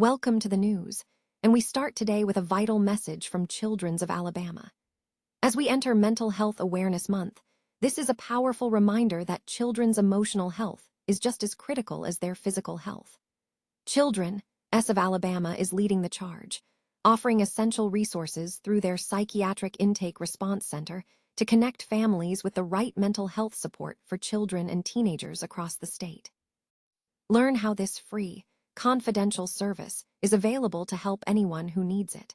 Welcome to the news, and we start today with a vital message from Children's of Alabama. As we enter Mental Health Awareness Month, this is a powerful reminder that children's emotional health is just as critical as their physical health. Children's of Alabama is leading the charge, offering essential resources through their Psychiatric Intake Response Center to connect families with the right mental health support for children and teenagers across the state. Learn how this free, confidential service is available to help anyone who needs it.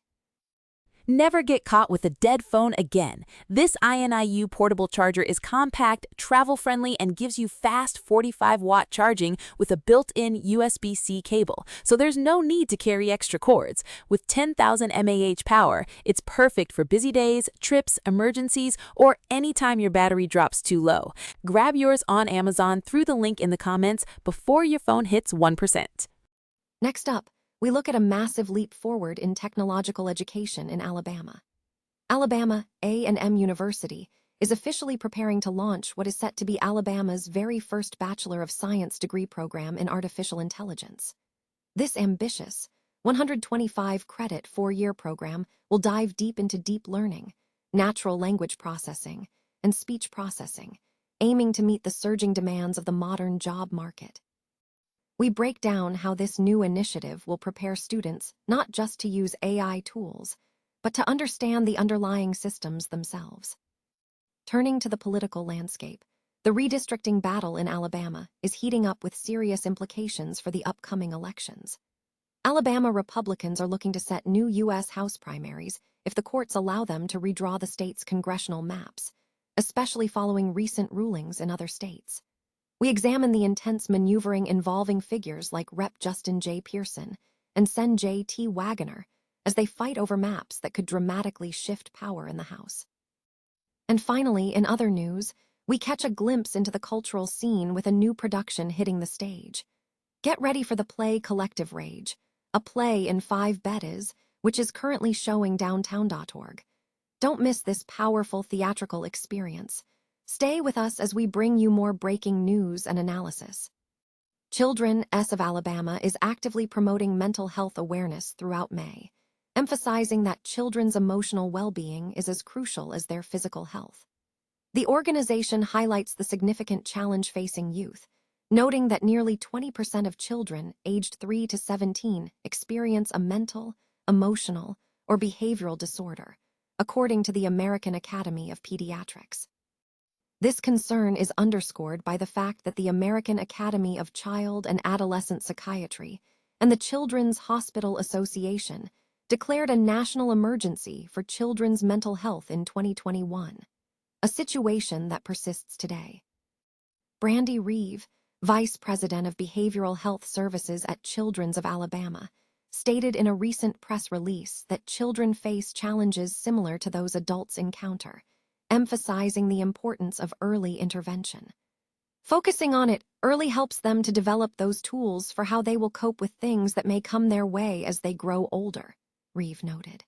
Never get caught with a dead phone again. This INIU portable charger is compact, travel-friendly, and gives you fast 45-watt charging with a built-in USB-C cable, so there's no need to carry extra cords. With 10,000 mAh power, it's perfect for busy days, trips, emergencies, or anytime your battery drops too low. Grab yours on Amazon through the link in the comments before your phone hits 1%. Next up, we look at a massive leap forward in technological education in Alabama. Alabama A&M University is officially preparing to launch what is set to be Alabama's very first Bachelor of Science degree program in artificial intelligence. This ambitious, 125-credit four-year program will dive deep into deep learning, natural language processing, and speech processing, aiming to meet the surging demands of the modern job market. We break down how this new initiative will prepare students not just to use AI tools, but to understand the underlying systems themselves. Turning to the political landscape, the redistricting battle in Alabama is heating up with serious implications for the upcoming elections. Alabama Republicans are looking to set new U.S. House primaries if the courts allow them to redraw the state's congressional maps, especially following recent rulings in other states. We examine the intense maneuvering involving figures like Rep. Justin J. Pearson and Sen. J. T. Wagoner as they fight over maps that could dramatically shift power in the House. And finally, in other news, we catch a glimpse into the cultural scene with a new production hitting the stage. Get ready for the play Collective Rage, a play in 5 betas, which is currently showing downtown.org. Don't miss this powerful theatrical experience. Stay with us as we bring you more breaking news and analysis. Children's of Alabama is actively promoting mental health awareness throughout May, emphasizing that children's emotional well-being is as crucial as their physical health. The organization highlights the significant challenge facing youth, noting that nearly 20% of children aged 3 to 17 experience a mental, emotional, or behavioral disorder, according to the American Academy of Pediatrics. This concern is underscored by the fact that the American Academy of Child and Adolescent Psychiatry and the Children's Hospital Association declared a national emergency for children's mental health in 2021, a situation that persists today. Brandy Reeve, Vice President of Behavioral Health Services at Children's of Alabama, stated in a recent press release that children face challenges similar to those adults encounter, emphasizing the importance of early intervention. Focusing on it early helps them to develop those tools for how they will cope with things that may come their way as they grow older, Reeve noted.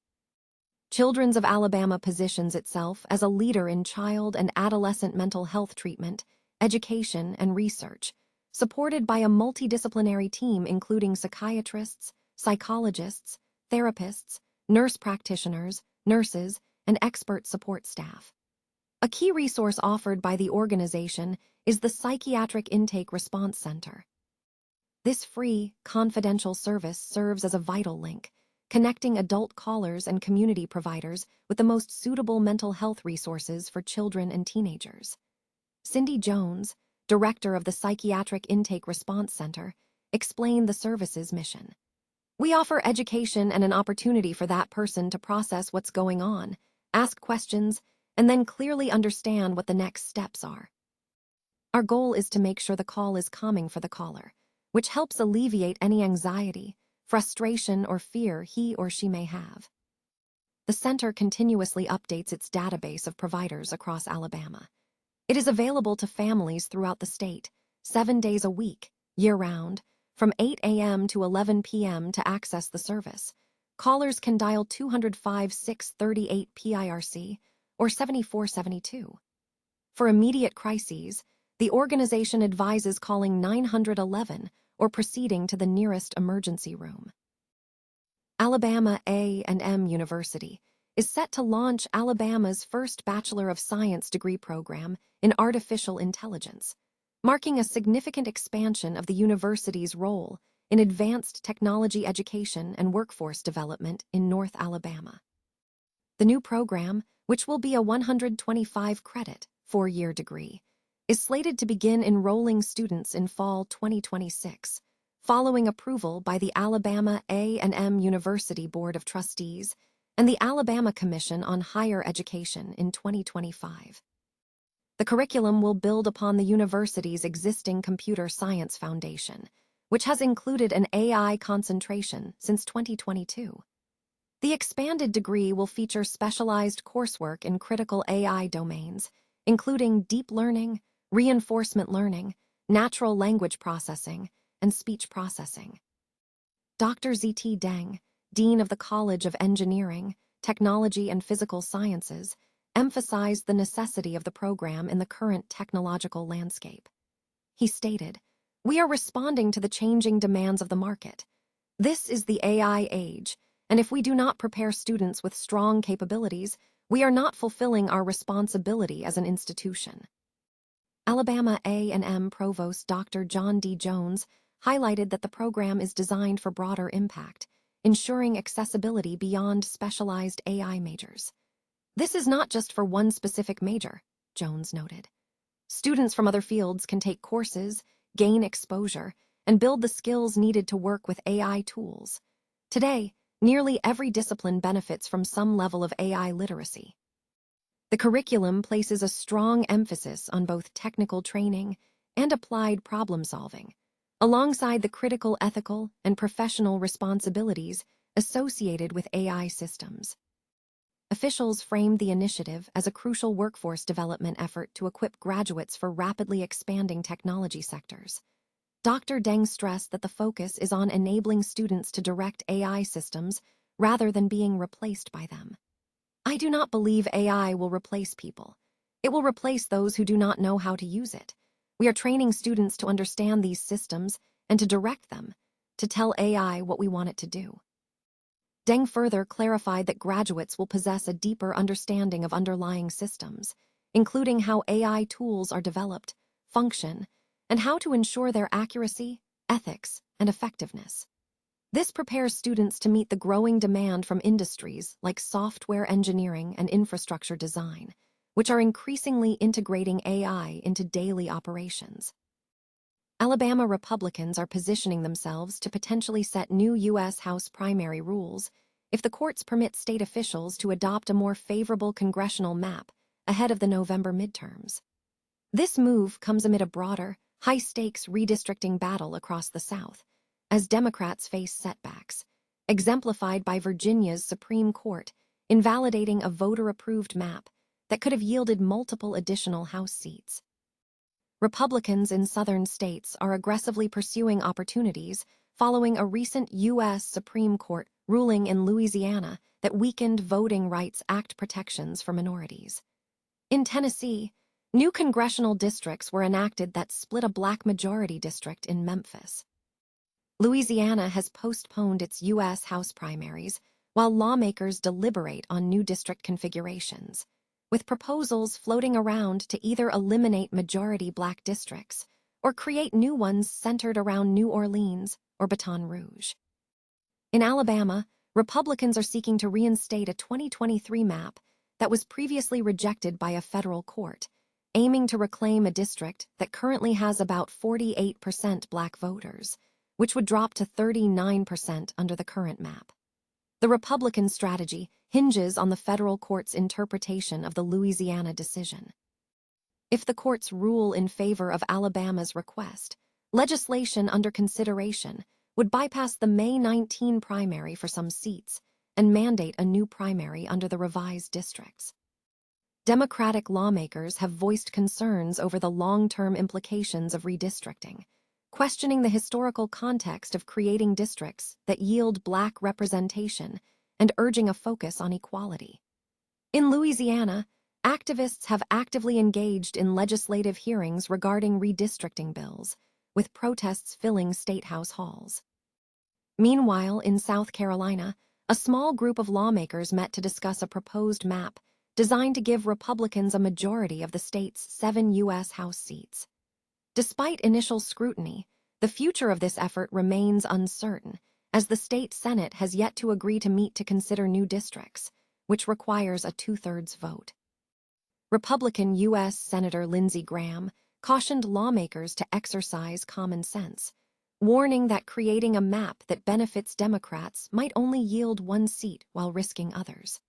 Children's of Alabama positions itself as a leader in child and adolescent mental health treatment, education, and research, supported by a multidisciplinary team including psychiatrists, psychologists, therapists, nurse practitioners, nurses, and expert support staff. A key resource offered by the organization is the Psychiatric Intake Response Center. This free, confidential service serves as a vital link, connecting adult callers and community providers with the most suitable mental health resources for children and teenagers. Cindy Jones, director of the Psychiatric Intake Response Center, explained the service's mission. We offer education and an opportunity for that person to process what's going on, ask questions, and then clearly understand what the next steps are. Our goal is to make sure the call is calming for the caller, which helps alleviate any anxiety, frustration, or fear he or she may have. The center continuously updates its database of providers across Alabama. It is available to families throughout the state, 7 days a week, year-round, from 8 a.m. to 11 p.m. to access the service. Callers can dial 205-638-PIRC or 7472. For immediate crises, the organization advises calling 911 or proceeding to the nearest emergency room. Alabama A&M University is set to launch Alabama's first Bachelor of Science degree program in artificial intelligence, marking a significant expansion of the university's role in advanced technology education and workforce development in North Alabama. The new program, which will be a 125-credit, 4-year degree, is slated to begin enrolling students in fall 2026, following approval by the Alabama A&M University Board of Trustees and the Alabama Commission on Higher Education in 2025. The curriculum will build upon the university's existing computer science foundation, which has included an AI concentration since 2022. The expanded degree will feature specialized coursework in critical AI domains, including deep learning, reinforcement learning, natural language processing, and speech processing. Dr. Z.T. Deng, Dean of the College of Engineering, Technology and Physical Sciences, emphasized the necessity of the program in the current technological landscape. He stated, "We are responding to the changing demands of the market. This is the AI age, and if we do not prepare students with strong capabilities, we are not fulfilling our responsibility as an institution." Alabama A&M Provost Dr. John D. Jones highlighted that the program is designed for broader impact, ensuring accessibility beyond specialized AI majors. "This is not just for one specific major," Jones noted. "Students from other fields can take courses, gain exposure, and build the skills needed to work with AI tools. Today, nearly every discipline benefits from some level of AI literacy." The curriculum places a strong emphasis on both technical training and applied problem solving, alongside the critical ethical and professional responsibilities associated with AI systems. Officials framed the initiative as a crucial workforce development effort to equip graduates for rapidly expanding technology sectors. Dr. Deng stressed that the focus is on enabling students to direct AI systems rather than being replaced by them. "I do not believe AI will replace people. It will replace those who do not know how to use it. We are training students to understand these systems and to direct them, to tell AI what we want it to do." Deng further clarified that graduates will possess a deeper understanding of underlying systems, including how AI tools are developed, function, and how to ensure their accuracy, ethics, and effectiveness. This prepares students to meet the growing demand from industries like software engineering and infrastructure design, which are increasingly integrating AI into daily operations. Alabama Republicans are positioning themselves to potentially set new U.S. House primary rules if the courts permit state officials to adopt a more favorable congressional map ahead of the November midterms. This move comes amid a broader, high-stakes redistricting battle across the South, as Democrats face setbacks, exemplified by Virginia's Supreme Court invalidating a voter-approved map that could have yielded multiple additional House seats. Republicans in southern states are aggressively pursuing opportunities following a recent U.S. Supreme Court ruling in Louisiana that weakened Voting Rights Act protections for minorities. In Tennessee, new congressional districts were enacted that split a black majority district in Memphis. Louisiana has postponed its U.S. House primaries while lawmakers deliberate on new district configurations, with proposals floating around to either eliminate majority black districts or create new ones centered around New Orleans or Baton Rouge. In Alabama, Republicans are seeking to reinstate a 2023 map that was previously rejected by a federal court, aiming to reclaim a district that currently has about 48% black voters, which would drop to 39% under the current map. The Republican strategy hinges on the federal court's interpretation of the Louisiana decision. If the courts rule in favor of Alabama's request, legislation under consideration would bypass the May 19 primary for some seats and mandate a new primary under the revised districts. Democratic lawmakers have voiced concerns over the long-term implications of redistricting, questioning the historical context of creating districts that yield black representation and urging a focus on equality. In Louisiana, activists have actively engaged in legislative hearings regarding redistricting bills, with protests filling state house halls. Meanwhile, in South Carolina, a small group of lawmakers met to discuss a proposed map designed to give Republicans a majority of the state's 7 U.S. House seats. Despite initial scrutiny, the future of this effort remains uncertain, as the state Senate has yet to agree to meet to consider new districts, which requires a two-thirds vote. Republican U.S. Senator Lindsey Graham cautioned lawmakers to exercise common sense, warning that creating a map that benefits Democrats might only yield one seat while risking others.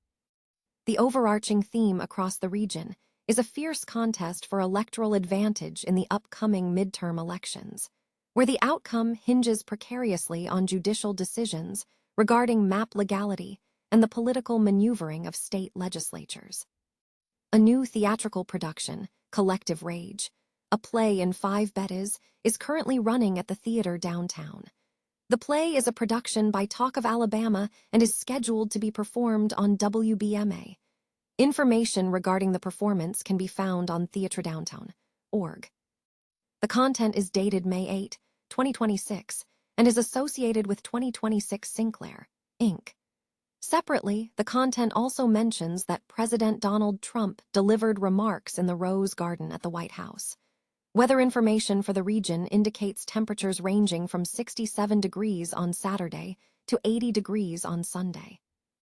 The overarching theme across the region is a fierce contest for electoral advantage in the upcoming midterm elections, where the outcome hinges precariously on judicial decisions regarding map legality and the political maneuvering of state legislatures. A new theatrical production, Collective Rage, a play in 5 betas, is currently running at the theater downtown. The play is a production by Talk of Alabama and is scheduled to be performed on WBMA. Information regarding the performance can be found on theatredowntown.org. The content is dated May 8, 2026, and is associated with 2026 Sinclair, Inc. Separately, the content also mentions that President Donald Trump delivered remarks in the Rose Garden at the White House. Weather information for the region indicates temperatures ranging from 67 degrees on Saturday to 80 degrees on Sunday.